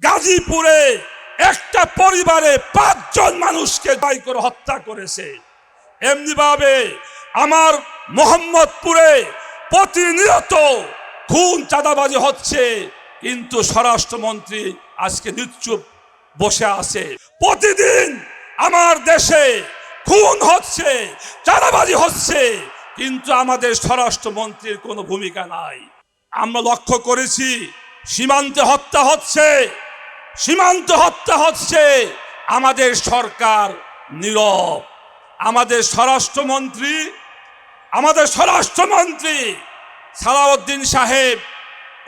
গাজীপুরে একটা পরিবারে 5 জন মানুষকে দায়ী করে হত্যা করেছে। এমনি ভাবে আমার মোহাম্মদপুরে প্রতিনিয়ত খুন চাঁদাবাজি হচ্ছে, কিন্তু স্বরাষ্ট্রমন্ত্রী আজকে নিশ্চুপ বসে আছে। প্রতিদিন আমার দেশে খুন হচ্ছে, চাঁদাবাজি হচ্ছে, কিন্তু আমাদের স্বরাষ্ট্রমন্ত্রীর কোনো ভূমিকা নাই। আমরা লক্ষ্য করেছি সীমান্তে হত্যা হচ্ছে, আমাদের সরকার নীরব। আমাদের স্বরাষ্ট্রমন্ত্রী সালাউদ্দিন সাহেব,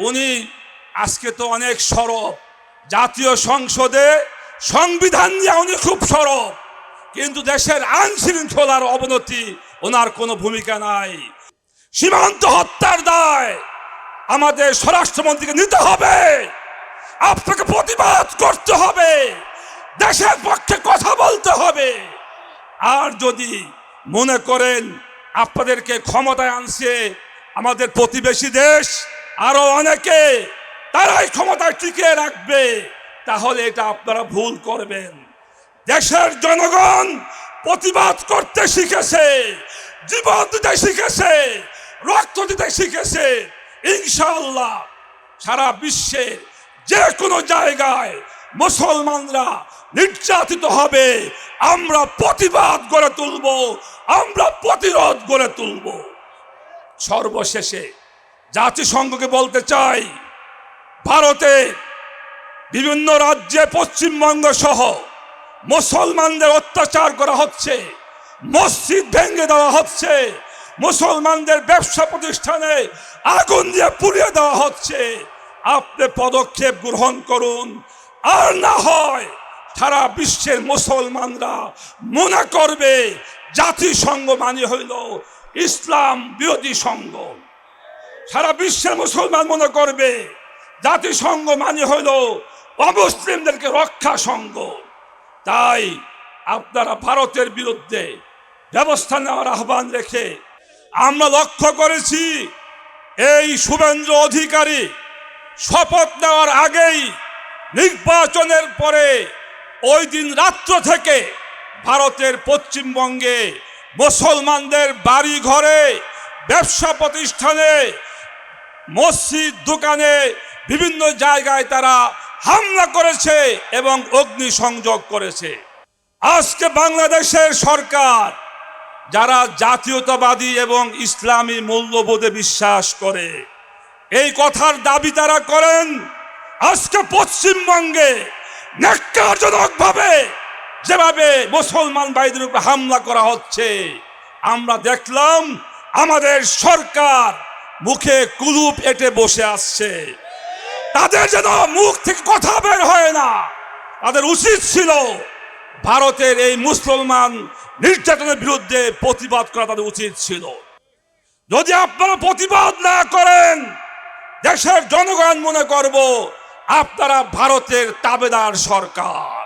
উনি আজকে তো অনেক সরব, জাতীয় সংসদে সংবিধান নিয়ে উনি খুব সরব, কিন্তু দেশের আইন শৃঙ্খলার অবনতি ওনার কোনো ভূমিকা নাই। সীমান্ত হত্যার দায় আমাদের স্বরাষ্ট্রমন্ত্রীকে নিতে হবে। আপনাকে প্রতিবাদ করতে হবে, দেশের পক্ষে কথা বলতে হবে। আর যদি মনে করেন আপনাদেরকে ক্ষমতায় আনছে আমাদের প্রতিবেশী দেশ, আরো অনেকে, তারাই ক্ষমতায় টিকিয়ে রাখবে, তাহলে এটা আপনারা ভুল করবেন। দেশের জনগণ প্রতিবাদ করতে শিখেছে, জীবন দিতে শিখেছে, রক্ত দিতে শিখেছে। ইনশাআল্লাহ সারা বিশ্বে যে কোনো জায়গায় মুসলমানরা নির্যাতিত হবে, আমরা প্রতিবাদ গড়ে তুলব, আমরা প্রতিরোধ গড়ে তুলব। সর্বশেষে জাতিসংঘকে বলতে চাই, ভারতে বিভিন্ন রাজ্যে পশ্চিমবঙ্গ সহ মুসলমানদের অত্যাচার করা হচ্ছে, মসজিদ ভেঙে দেওয়া হচ্ছে, মুসলমানদের ব্যবসা প্রতিষ্ঠানে আগুন দিয়ে পুড়িয়ে দেওয়া হচ্ছে। আপনি পদক্ষেপ গ্রহণ করুন, আর না হয় সারা বিশ্বের মুসলমানরা মনে করবে জাতিসংঘ মানে হইল ইসলাম বিরোধী সংঘ। সারা বিশ্বের মুসলমান মনে করবে জাতিসংঘ মানে হইল অমুসলিমদেরকে রক্ষা সংঘ। তাই আপনারা ভারতের বিরুদ্ধে ব্যবস্থা নেওয়ার আহ্বান রেখে, আমরা লক্ষ্য করেছি এই শুভেন্দু অধিকারী শপথ নেওয়ার আগেই, নির্বাচনের পরে ওই দিন রাত্র থেকে ভারতের পশ্চিমবঙ্গে মুসলমানদের বাড়ি ঘরে, ব্যবসা প্রতিষ্ঠানে, মসজিদ, দোকানে, বিভিন্ন জায়গায় তারা হামলা করেছে এবং অগ্নিসংযোগ করেছে। আজকে বাংলাদেশের সরকার, যারা জাতীয়তাবাদী এবং ইসলামী মূল্যবোধে বিশ্বাস করে, এই কথার দাবি তারা করেন, আজকে পশ্চিমবঙ্গে ন্যাক্কারজনকভাবে যেভাবে মুসলমান ভাইদের উপর হামলা করা হচ্ছে, আমরা দেখলাম আমাদের সরকার মুখে কুলুপ এঁটে বসে আসছে। তাদের যেন মুখ থেকে কথা বের হয় না। তাদের উচিত ছিল ভারতের এই মুসলমান নির্যাতনের বিরুদ্ধে প্রতিবাদ করা, তাদের উচিত ছিল। যদি আপনারা প্রতিবাদ না করেন, দেশের জনগণ মনে করব আপনারা ভারতের তাবেদার সরকার।